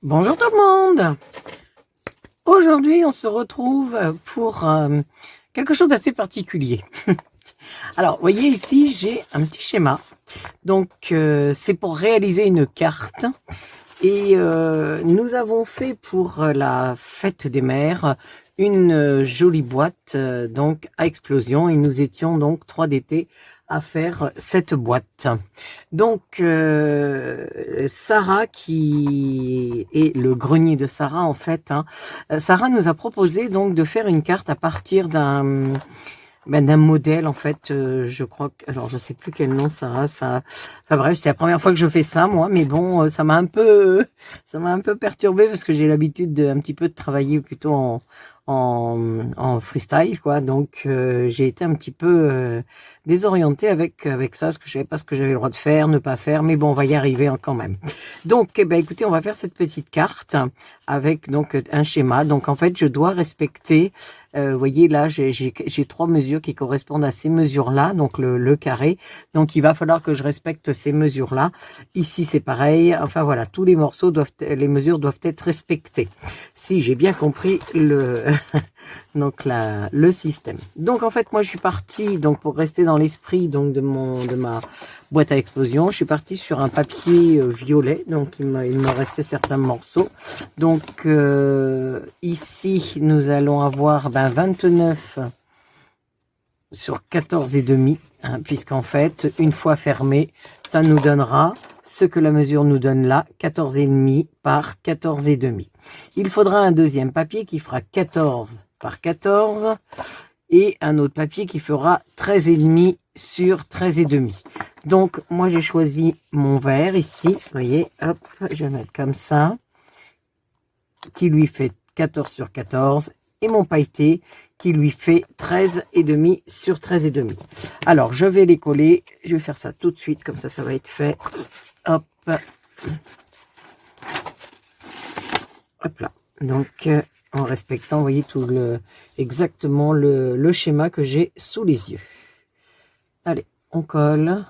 Bonjour tout le monde. Aujourd'hui, on se retrouve pour quelque chose d'assez particulier. Alors, vous voyez ici, j'ai un petit schéma. Donc, c'est pour réaliser une carte. Et nous avons fait pour la fête des mères une jolie boîte donc à explosion. Et nous étions donc 3 d'été à faire cette boîte. Donc Sarah, qui est le grenier de Sarah en fait, hein, Sarah nous a proposé donc de faire une carte à partir d'un modèle en fait, je crois que, alors je sais plus quel nom ça a, enfin bref, c'est la première fois que je fais ça moi, mais bon, ça m'a un peu perturbé parce que j'ai l'habitude de un petit peu de travailler plutôt en freestyle quoi, donc j'ai été un petit peu désorientée avec ça, parce que je savais pas ce que j'avais le droit de faire, ne pas faire, mais bon, on va y arriver quand même. Donc eh ben écoutez, on va faire cette petite carte avec donc un schéma. Donc en fait, je dois respecter, vous voyez là, j'ai 3 mesures qui correspondent à ces mesures-là, donc le carré. Donc il va falloir que je respecte ces mesures-là. Ici c'est pareil. Enfin voilà, tous les morceaux les mesures doivent être respectées. Si j'ai bien compris donc le système. Donc en fait moi je suis partie, donc pour rester dans l'esprit donc de ma boîte à explosion, je suis partie sur un papier violet, donc il me restait certains morceaux. Donc ici nous allons avoir 29 sur 14 et demi, hein, puisqu'en fait une fois fermé ça nous donnera ce que la mesure nous donne là, 14 et demi par 14 et demi. Il faudra un deuxième papier qui fera 14 par 14 et un autre papier qui fera 13 et demi sur 13 et demi. Donc moi j'ai choisi mon vert ici, vous voyez, hop, je vais mettre comme ça, qui lui fait 14 sur 14, et mon pailleté qui lui fait 13 et demi sur 13 et demi. Alors je vais les coller, je vais faire ça tout de suite, comme ça ça va être fait. Hop, hop là. Donc en respectant, vous voyez, exactement le schéma que j'ai sous les yeux. Allez, on colle.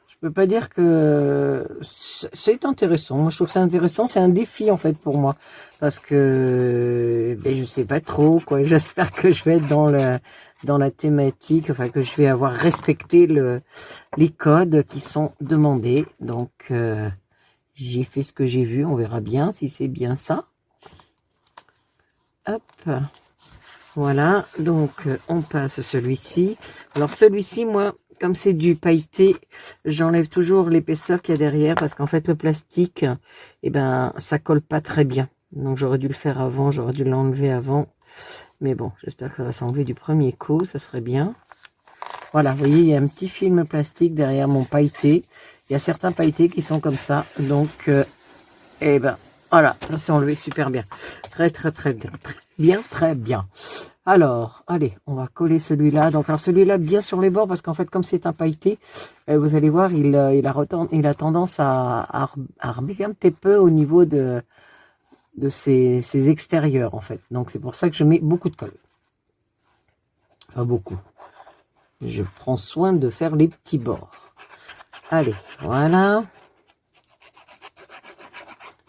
Je peux pas dire que c'est intéressant. Moi, je trouve que c'est intéressant. C'est un défi, en fait, pour moi. Parce que je sais pas trop, quoi. J'espère que je vais être dans la thématique, enfin, que je vais avoir respecté les codes qui sont demandés. Donc, j'ai fait ce que j'ai vu. On verra bien si c'est bien ça. Hop. Voilà. Donc, on passe celui-ci. Alors, celui-ci, moi, comme c'est du pailleté, j'enlève toujours l'épaisseur qu'il y a derrière parce qu'en fait, le plastique, ça colle pas très bien. Donc, j'aurais dû le faire avant, j'aurais dû l'enlever avant. Mais bon, j'espère que ça va s'enlever du premier coup, ça serait bien. Voilà, vous voyez, il y a un petit film plastique derrière mon pailleté. Il y a certains pailletés qui sont comme ça. Donc, voilà, ça s'est enlevé super bien. Très bien. Très bien. Alors, allez, on va coller celui-là. Donc, alors celui-là bien sur les bords, parce qu'en fait, comme c'est un pailleté, vous allez voir, il a tendance à rebiger un petit peu au niveau de ses extérieurs, en fait. Donc, c'est pour ça que je mets beaucoup de colle. Enfin, beaucoup. Je prends soin de faire les petits bords. Allez, voilà.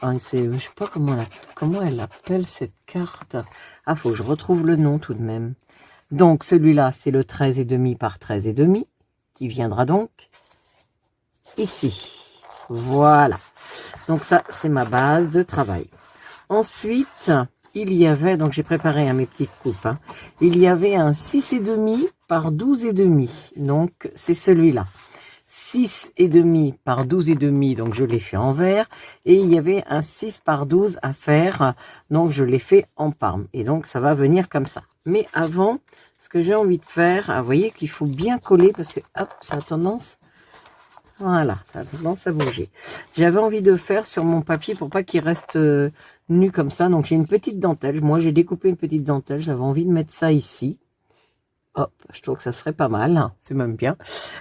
Je sais pas comment elle appelle cette carte. Ah, faut que je retrouve le nom tout de même. Donc, celui-là, c'est le 13 et demi par 13 et demi, qui viendra donc ici. Voilà. Donc, ça, c'est ma base de travail. Ensuite, il y avait, donc j'ai préparé mes petites coupes, hein, il y avait un 6 et demi par 12 et demi. Donc, c'est celui-là. 6 et demi par 12 et demi, donc je l'ai fait en vert, et il y avait un 6 par 12 à faire, donc je l'ai fait en parme, et donc ça va venir comme ça. Mais avant, ce que j'ai envie de faire, vous voyez qu'il faut bien coller, parce que hop, ça a tendance, voilà, ça a tendance à bouger. J'avais envie de faire sur mon papier pour pas qu'il reste nu comme ça, donc j'ai une petite dentelle, moi j'ai découpé une petite dentelle, j'avais envie de mettre ça ici. Hop, je trouve que ça serait pas mal, c'est même bien.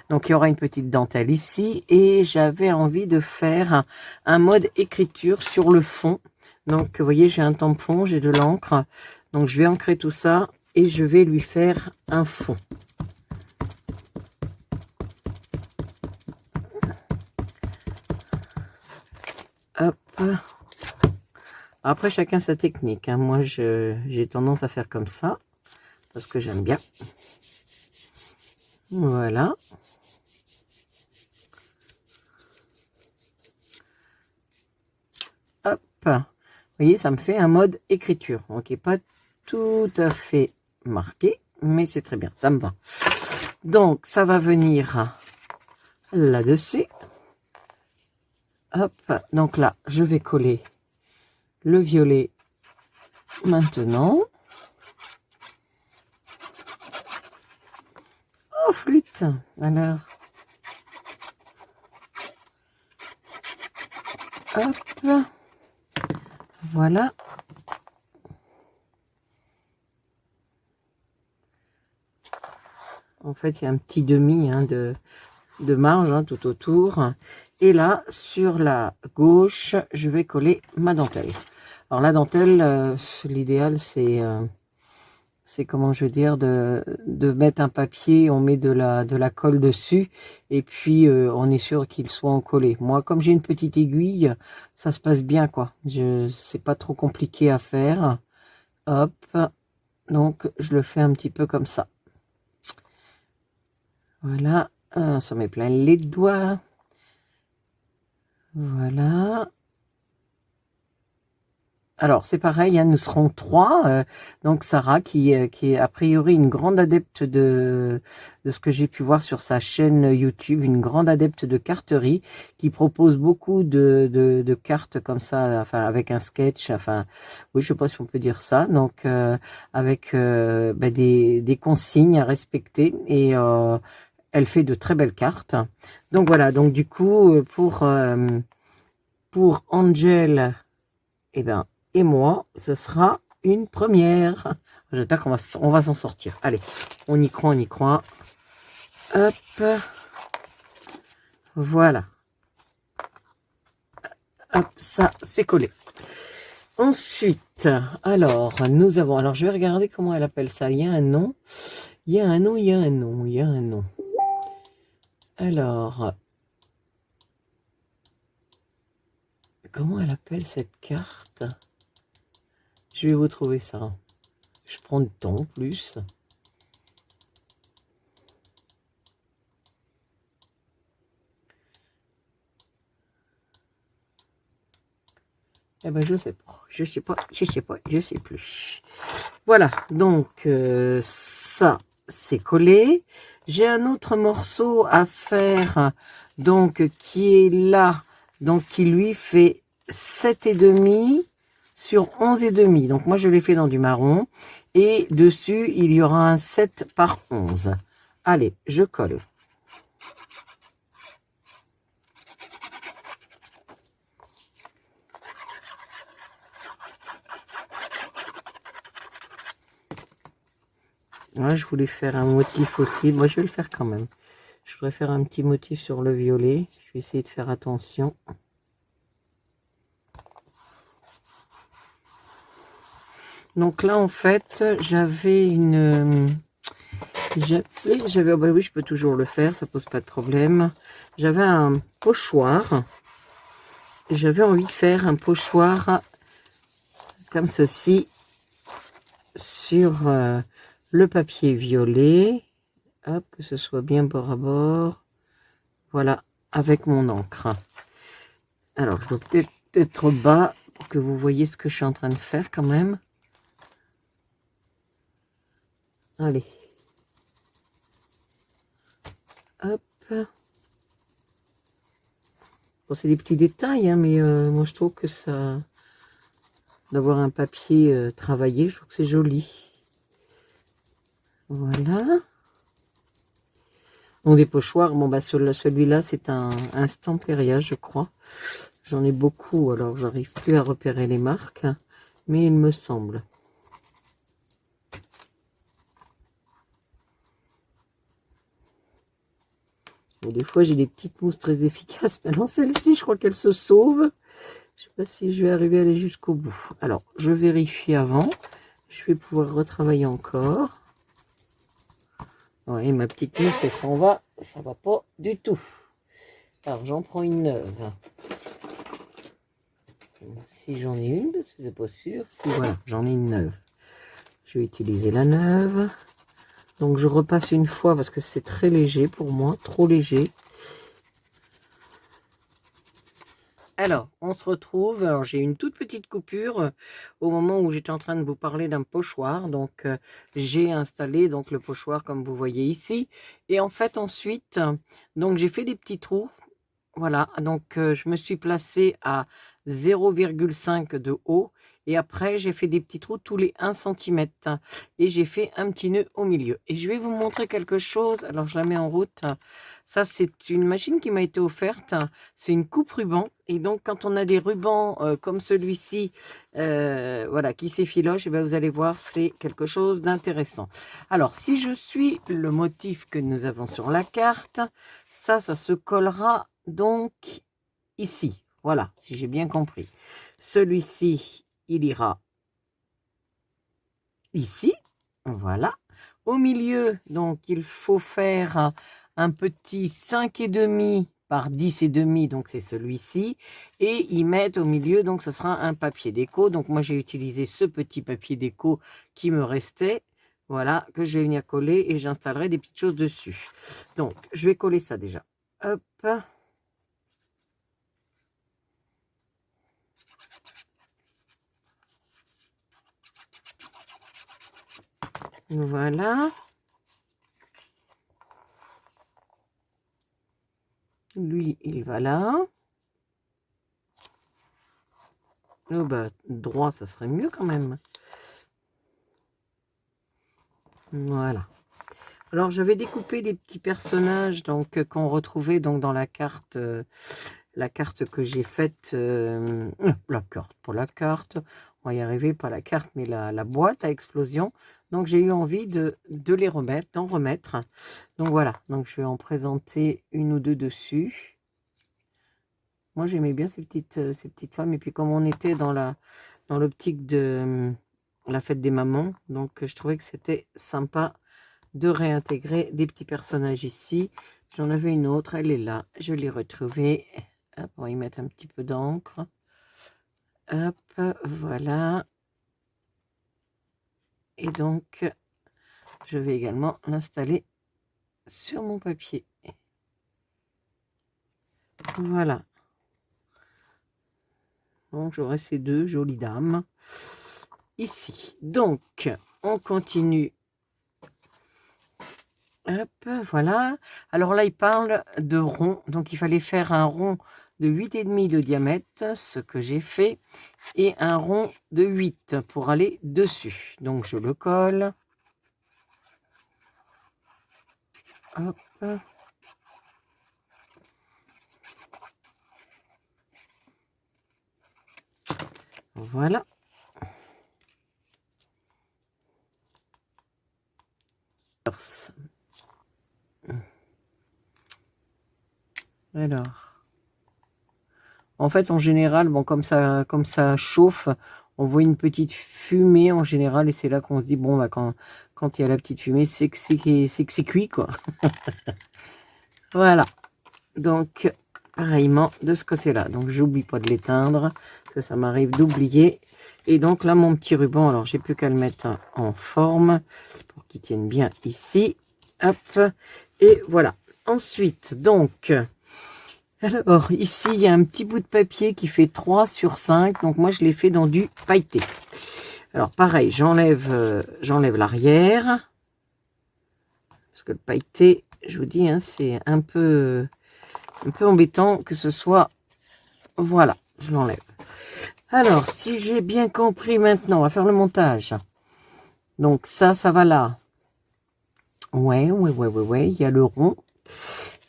Donc, il y aura une petite dentelle ici. Et j'avais envie de faire un mode écriture sur le fond. Donc, vous voyez, j'ai un tampon, j'ai de l'encre. Donc, je vais ancrer tout ça et je vais lui faire un fond. Après, chacun sa technique, hein. Moi, j'ai tendance à faire comme ça, parce que j'aime bien. Voilà. Hop. Vous voyez, ça me fait un mode écriture. Donc, qui n'est pas tout à fait marqué, mais c'est très bien, ça me va. Donc, ça va venir là-dessus. Hop. Donc là, je vais coller le violet maintenant. Oh, flûte. Alors. Hop. Voilà. En fait, il y a un petit demi hein, de marge hein, tout autour. Et là, sur la gauche, je vais coller ma dentelle. Alors la dentelle, l'idéal, c'est comment je veux dire, de mettre un papier, on met de la colle dessus, et puis on est sûr qu'il soit encollé. Moi, comme j'ai une petite aiguille, ça se passe bien, quoi. C'est pas trop compliqué à faire. Hop, donc je le fais un petit peu comme ça. Voilà, ça met plein les doigts. Voilà. Alors, c'est pareil, hein, nous serons 3. Donc, Sarah, qui est a priori une grande adepte de ce que j'ai pu voir sur sa chaîne YouTube, une grande adepte de carterie, qui propose beaucoup de cartes comme ça, enfin, avec un sketch, enfin, oui, je sais pas si on peut dire ça. Donc, avec des consignes à respecter et elle fait de très belles cartes. Donc, voilà. Donc, du coup, pour Angel, eh ben, et moi, ce sera une première. J'espère qu'on va s'en sortir. Allez, on y croit, on y croit. Hop. Voilà. Hop, ça, c'est collé. Ensuite, alors, nous avons... Alors, je vais regarder comment elle appelle ça. Il y a un nom. Il y a un nom, il y a un nom, il y a un nom. Alors... Comment elle appelle cette carte? Je vais vous trouver ça. Je prends du temps en plus. Eh ben, je sais pas. Je sais pas. Je sais pas. Je sais plus. Voilà. Donc, ça, c'est collé. J'ai un autre morceau à faire. Donc, qui est là. Donc, qui lui fait 7,5 sur 11,5. Donc, moi, je l'ai fait dans du marron. Et dessus, il y aura un 7 par 11. Allez, je colle. Ouais, je voulais faire un motif aussi. Moi, je vais le faire quand même. Je voudrais faire un petit motif sur le violet. Je vais essayer de faire attention. Donc là, en fait, j'avais une... J'avais, bah oui, je peux toujours le faire, ça pose pas de problème. J'avais un pochoir. J'avais envie de faire un pochoir comme ceci sur le papier violet. Hop, que ce soit bien bord à bord. Voilà, avec mon encre. Alors, je dois peut-être être bas pour que vous voyez ce que je suis en train de faire quand même. Allez. Hop. Bon, c'est des petits détails, hein, mais moi je trouve que ça... D'avoir un papier travaillé, je trouve que c'est joli. Voilà. Donc des pochoirs, bon bah celui-là c'est un Stamperia, je crois. J'en ai beaucoup, alors j'arrive plus à repérer les marques, mais il me semble. Bon, des fois j'ai des petites mousses très efficaces, mais alors celle-ci je crois qu'elle se sauve. Je ne sais pas si je vais arriver à aller jusqu'au bout. Alors je vérifie avant. Je vais pouvoir retravailler encore. Oui, ma petite mousse, elle s'en va. Ça va pas du tout. Alors, j'en prends une neuve. Si j'en ai une, parce que c'est pas sûr. Si voilà, j'en ai une neuve. Je vais utiliser la neuve. Donc je repasse une fois parce que c'est très léger pour moi, trop léger. Alors, on se retrouve. Alors, j'ai une toute petite coupure au moment où j'étais en train de vous parler d'un pochoir. Donc, j'ai installé donc le pochoir comme vous voyez ici. Et en fait, ensuite, donc j'ai fait des petits trous. Voilà, donc je me suis placée à 0,5 de haut et après j'ai fait des petits trous tous les 1 cm et j'ai fait un petit nœud au milieu. Et je vais vous montrer quelque chose, alors je la mets en route. Ça c'est une machine qui m'a été offerte, c'est une coupe ruban et donc quand on a des rubans comme celui-ci, voilà, qui s'effilochent, et bien vous allez voir c'est quelque chose d'intéressant. Alors si je suis le motif que nous avons sur la carte, ça se collera donc ici, voilà, si j'ai bien compris. Celui-ci, il ira ici, voilà. Au milieu, donc, il faut faire un petit 5,5 par 10,5, donc c'est celui-ci. Et y mettre au milieu, donc ce sera un papier déco. Donc moi, j'ai utilisé ce petit papier déco qui me restait. Voilà, que je vais venir coller et j'installerai des petites choses dessus. Donc, je vais coller ça déjà. Hop. Voilà. Lui, il va là. Oh bah, droit, ça serait mieux quand même. Voilà. Alors, je vais découper des petits personnages donc qu'on retrouvait donc dans la carte que j'ai faite. La carte, pas la carte. On va y arriver, pas la carte, mais la boîte à explosion. Donc, j'ai eu envie de les remettre, d'en remettre. Donc, voilà. Donc, je vais en présenter une ou deux dessus. Moi, j'aimais bien ces petites femmes. Et puis, comme on était dans l'optique de la fête des mamans, donc je trouvais que c'était sympa de réintégrer des petits personnages ici. J'en avais une autre, elle est là. Je l'ai retrouvée. Hop, on va y mettre un petit peu d'encre. Hop, voilà. Et donc, je vais également l'installer sur mon papier. Voilà. Donc, j'aurai ces deux jolies dames ici. Donc, on continue. Hop, voilà. Alors là, il parle de rond. Donc, il fallait faire un rond de 8,5 de diamètre, ce que j'ai fait, et un rond de 8 pour aller dessus. Donc, je le colle. Hop. Voilà. Alors, en fait, en général, bon, comme ça chauffe, on voit une petite fumée en général, et c'est là qu'on se dit, bon, bah, quand il y a la petite fumée, c'est que c'est cuit, quoi. Voilà. Donc, pareillement, de ce côté-là. Donc, j'oublie pas de l'éteindre, parce que ça m'arrive d'oublier. Et donc, là, mon petit ruban, alors, j'ai plus qu'à le mettre en forme, pour qu'il tienne bien ici. Hop. Et voilà. Ensuite, donc... Alors, ici, il y a un petit bout de papier qui fait 3 sur 5. Donc, moi, je l'ai fait dans du pailleté. Alors, pareil, j'enlève l'arrière. Parce que le pailleté, je vous dis, hein, c'est un peu embêtant que ce soit... Voilà, je l'enlève. Alors, si j'ai bien compris maintenant, on va faire le montage. Donc, ça va là. Ouais. Il y a le rond.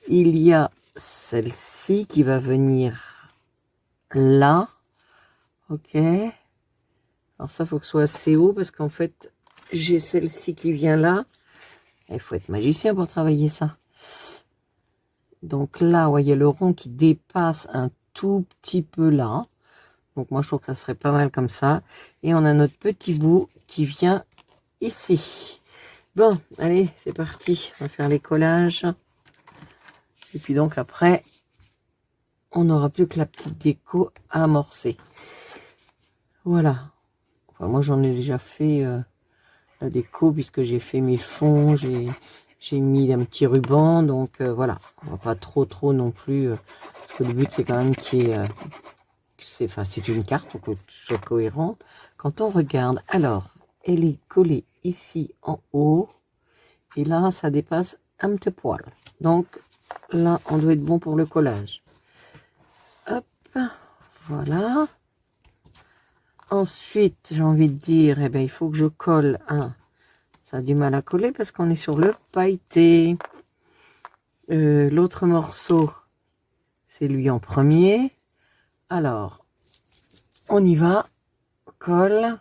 Il y a celle-ci qui va venir là. Ok. Alors ça, faut que ce soit assez haut parce qu'en fait, j'ai celle-ci qui vient là. Il faut être magicien pour travailler ça. Donc là, vous voyez le rond qui dépasse un tout petit peu là. Donc moi, je trouve que ça serait pas mal comme ça. Et on a notre petit bout qui vient ici. Bon, allez, c'est parti. On va faire les collages. Et puis donc après, on n'aura plus que la petite déco à amorcer. Voilà. Enfin, moi, j'en ai déjà fait la déco puisque j'ai fait mes fonds, j'ai mis un petit ruban. Donc, voilà. On va pas trop non plus. Parce que le but, c'est quand même qu'il y ait... c'est une carte, pour que tout soit cohérent. Quand on regarde, alors, elle est collée ici en haut. Et là, ça dépasse un petit poil. Donc, là, on doit être bon pour le collage. Hop, voilà. Ensuite, j'ai envie de dire, eh ben, il faut que je colle un. Ça a du mal à coller parce qu'on est sur le pailleté. L'autre morceau, c'est lui en premier. Alors, on y va. Colle.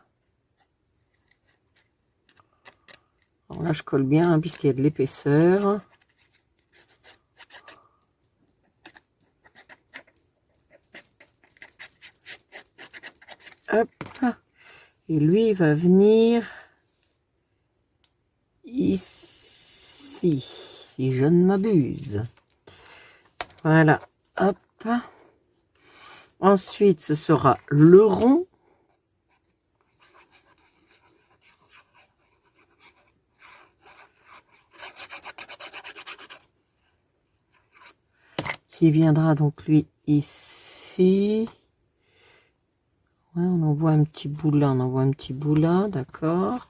Alors là, je colle bien hein, puisqu'il y a de l'épaisseur. Hop. Et lui, il va venir ici, si je ne m'abuse. Voilà. Hop. Ensuite, ce sera le rond. Qui viendra donc lui ici. Ouais, on en voit un petit bout là, on en voit un petit bout là, d'accord.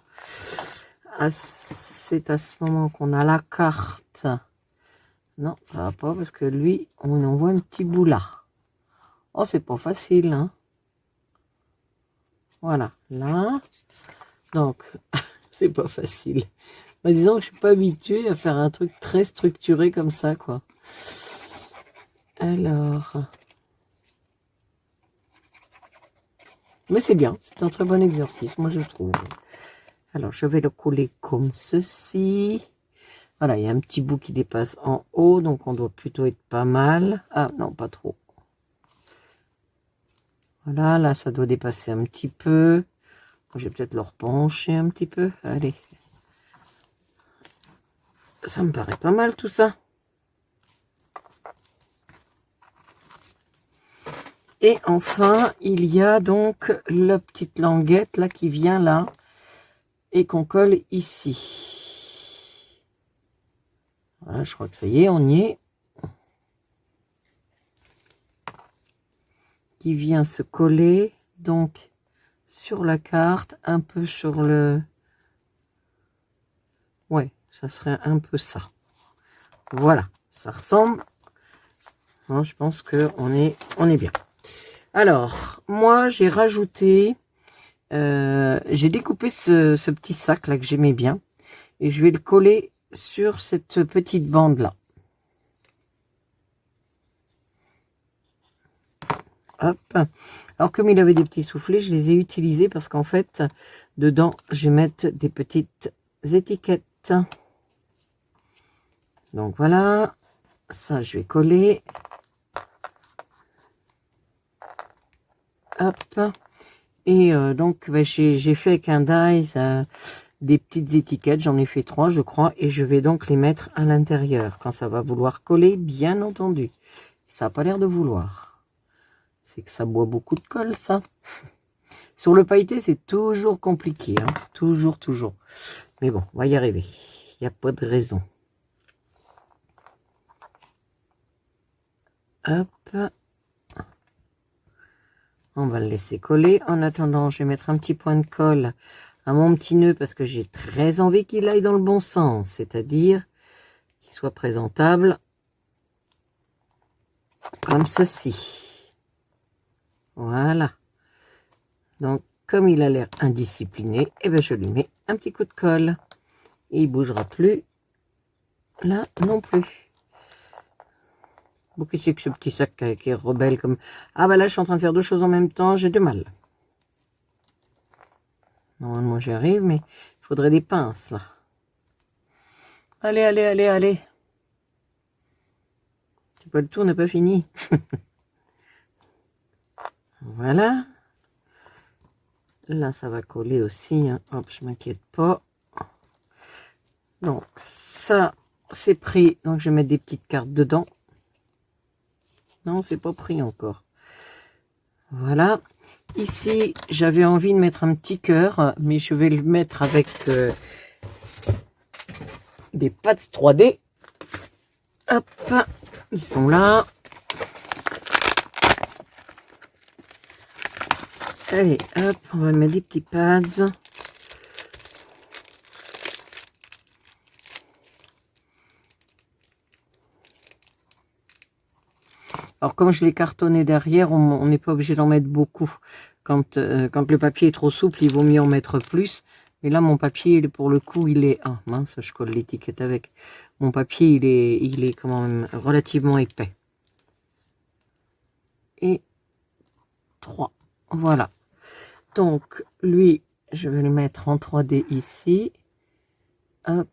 C'est à ce moment qu'on a la carte. Non, ça va pas parce que lui, on en voit un petit bout là. Oh, c'est pas facile, hein. Voilà, là. Donc, c'est pas facile. Mais disons que je suis pas habituée à faire un truc très structuré comme ça, quoi. Alors... Mais c'est bien, c'est un très bon exercice, moi je trouve. Alors, je vais le coller comme ceci. Voilà, il y a un petit bout qui dépasse en haut, donc on doit plutôt être pas mal. Ah, non, pas trop. Voilà, là, ça doit dépasser un petit peu. Je vais peut-être le repencher un petit peu. Allez. Ça me paraît pas mal, tout ça. Et enfin, il y a donc la petite languette, là, qui vient là. Et qu'on colle ici. Voilà, je crois que ça y est, on y est. Qui vient se coller, donc, sur la carte, un peu sur le... Ouais, ça serait un peu ça. Voilà, ça ressemble. Non, je pense qu'on est bien. Alors, moi, j'ai rajouté... j'ai découpé ce petit sac là que j'aimais bien. Et je vais le coller sur cette petite bande là. Hop. Alors, comme il avait des petits soufflets, je les ai utilisés parce qu'en fait, dedans, je vais mettre des petites étiquettes. Donc, voilà. Ça, je vais coller. Hop. Et donc, bah, j'ai fait avec un dies des petites étiquettes. J'en ai fait 3, je crois. Et je vais donc les mettre à l'intérieur quand ça va vouloir coller, bien entendu. Ça n'a pas l'air de vouloir. C'est que ça boit beaucoup de colle, ça. Sur le pailleté, c'est toujours compliqué. Hein. Toujours. Mais bon, on va y arriver. Il n'y a pas de raison. Hop. On va le laisser coller. En attendant, je vais mettre un petit point de colle à mon petit nœud parce que j'ai très envie qu'il aille dans le bon sens. C'est-à-dire qu'il soit présentable comme ceci. Voilà. Donc, comme il a l'air indiscipliné, eh ben, je lui mets un petit coup de colle. Et il ne bougera plus. Là non plus. Bon, qu'est-ce que c'est que ce petit sac qui est rebelle comme... Ah bah là, je suis en train de faire deux choses en même temps. J'ai du mal. Normalement, j'y arrive, mais il faudrait des pinces, là. Allez. C'est pas le tour, n'est pas fini. Voilà. Là, ça va coller aussi. Hein. Hop, je m'inquiète pas. Donc, ça, c'est pris. Donc, je vais mettre des petites cartes dedans. Non, c'est pas pris encore. Voilà. Ici, j'avais envie de mettre un petit cœur, mais je vais le mettre avec des pads 3D. Hop, ils sont là. Allez, hop, on va mettre des petits pads. Alors, comme je l'ai cartonné derrière, on n'est pas obligé d'en mettre beaucoup. Quand le papier est trop souple, il vaut mieux en mettre plus. Mais là, mon papier, pour le coup, il est... Ah, mince, je colle l'étiquette avec. Mon papier, il est quand même relativement épais. Et 3. Voilà. Donc, lui, je vais le mettre en 3D ici. Hop.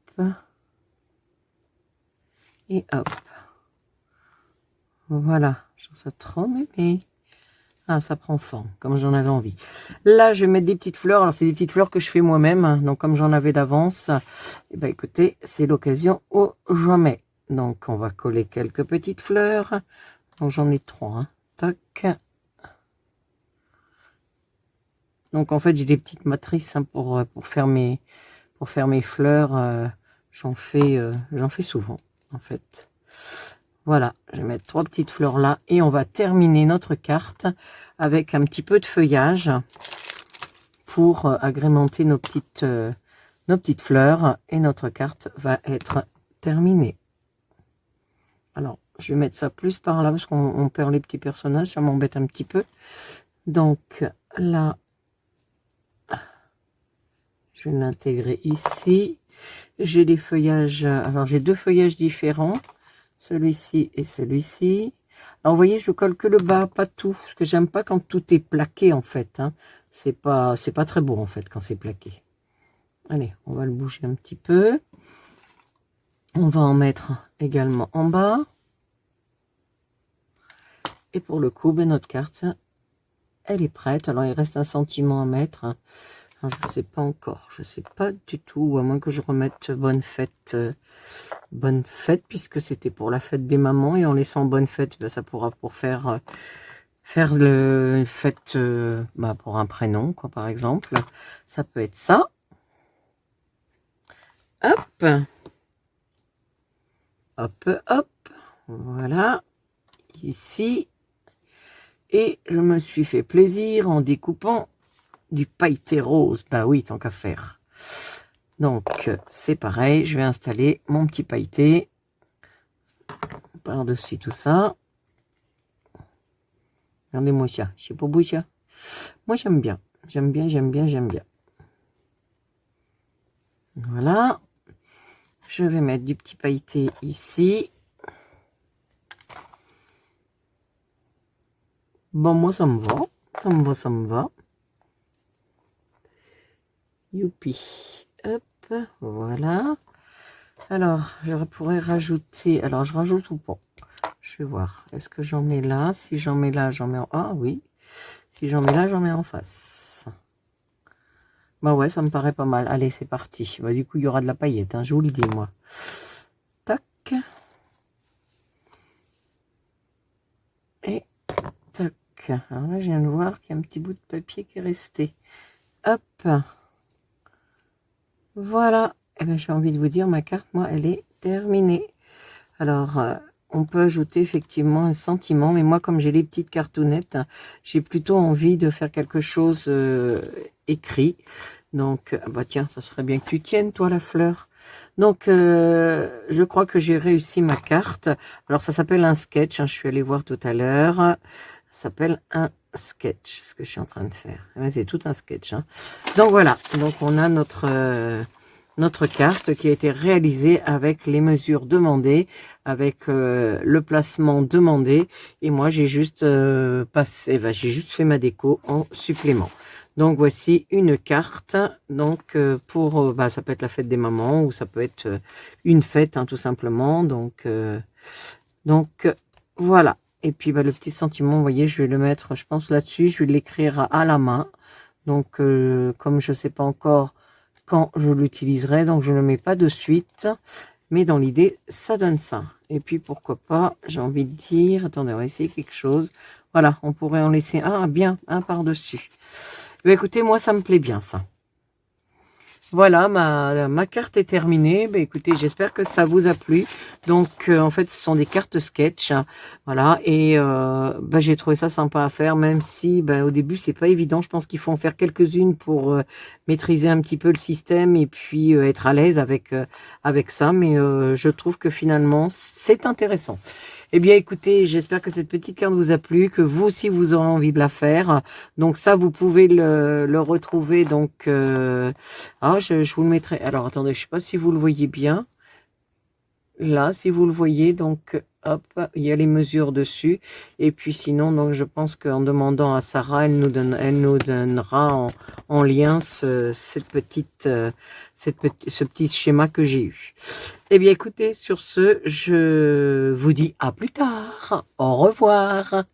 Et hop. Voilà. Je trouve ça trop mémé. Ah, ça prend forme, comme j'en avais envie. Là, je vais mettre des petites fleurs. Alors, c'est des petites fleurs que je fais moi-même. Donc, comme j'en avais d'avance, eh ben, écoutez, c'est l'occasion où j'en mets. Donc, on va coller quelques petites fleurs. Donc, j'en ai 3. Hein. Tac. Donc, en fait, j'ai des petites matrices hein, pour faire mes fleurs. J'en fais souvent, en fait. Voilà, je vais mettre 3 petites fleurs là et on va terminer notre carte avec un petit peu de feuillage pour agrémenter nos petites fleurs et notre carte va être terminée. Alors, je vais mettre ça plus par là parce qu'on perd les petits personnages, ça m'embête un petit peu. Donc là, je vais l'intégrer ici. J'ai des feuillages, alors j'ai 2 feuillages différents. Celui-ci et celui-ci. Alors, vous voyez, je colle que le bas, pas tout. Parce que j'aime pas quand tout est plaqué, en fait. Hein. C'est pas très beau, en fait, quand c'est plaqué. Allez, on va le bouger un petit peu. On va en mettre également en bas. Et pour le coup, ben, notre carte, elle est prête. Alors, il reste un sentiment à mettre. Alors, je ne sais pas encore. Je ne sais pas du tout. À moins que je remette bonne fête. Bonne fête, puisque c'était pour la fête des mamans. Et en laissant bonne fête, ben, ça pourra pour faire le fête bah, pour un prénom, quoi, par exemple. Ça peut être ça. Hop. Hop, hop. Voilà. Ici. Et je me suis fait plaisir en découpant du pailleté rose. Bah oui, tant qu'à faire. Donc, c'est pareil. Je vais installer mon petit pailleté par-dessus tout ça. Regardez-moi ça. C'est pas beau ça. Moi, j'aime bien. J'aime bien, j'aime bien, j'aime bien. Voilà. Je vais mettre du petit pailleté ici. Bon, moi, ça me va. Ça me va, ça me va. Youpi. Hop, voilà. Alors, je pourrais rajouter... Alors, je rajoute ou pas? Je vais voir. Est-ce que j'en mets là? Si j'en mets là, j'en mets en... Ah oui. Si j'en mets là, j'en mets en face. Bah ouais, ça me paraît pas mal. Allez, c'est parti. Bah, du coup, il y aura de la paillette. Hein, je vous le dis, moi. Tac. Et tac. Alors là, je viens de voir qu'il y a un petit bout de papier qui est resté. Hop. Voilà. Et bien, j'ai envie de vous dire, ma carte, moi, elle est terminée. Alors, on peut ajouter effectivement un sentiment, mais moi, comme j'ai les petites cartounettes, j'ai plutôt envie de faire quelque chose écrit. Donc, bah tiens, ça serait bien que tu tiennes, toi, la fleur. Donc, je crois que j'ai réussi ma carte. Alors, ça s'appelle un sketch, hein, je suis allée voir tout à l'heure. Ça s'appelle un sketch, ce que je suis en train de faire. C'est tout un sketch. Hein. Donc, voilà. Donc, on a notre carte qui a été réalisée avec les mesures demandées, avec le placement demandé. Et moi, j'ai juste j'ai juste fait ma déco en supplément. Donc, voici une carte. Donc, pour, ça peut être la fête des mamans ou ça peut être une fête, hein, tout simplement. Donc, voilà. Et puis, le petit sentiment, vous voyez, je vais le mettre, je pense, là-dessus. Je vais l'écrire à la main. Donc, comme je ne sais pas encore quand je l'utiliserai, donc je ne le mets pas de suite. Mais dans l'idée, ça donne ça. Et puis, pourquoi pas, j'ai envie de dire, attendez, on va essayer quelque chose. Voilà, on pourrait en laisser un, bien, un par-dessus. Écoutez, moi, ça me plaît bien, ça. Voilà, ma carte est terminée. Écoutez, j'espère que ça vous a plu. Donc, en fait, ce sont des cartes sketch. Hein, voilà, et j'ai trouvé ça sympa à faire, même si au début, c'est pas évident. Je pense qu'il faut en faire quelques-unes pour maîtriser un petit peu le système et puis être à l'aise avec ça. Mais je trouve que finalement, c'est intéressant. Eh bien, écoutez, j'espère que cette petite carte vous a plu, que vous aussi, vous aurez envie de la faire. Donc ça, vous pouvez le retrouver. Donc, je vous le mettrai. Alors, attendez, je ne sais pas si vous le voyez bien. Là, si vous le voyez, donc, hop, il y a les mesures dessus. Et puis sinon, donc, je pense qu'en demandant à Sarah, elle nous donnera en lien ce petit schéma que j'ai eu. Eh bien, écoutez, sur ce, je vous dis à plus tard. Au revoir.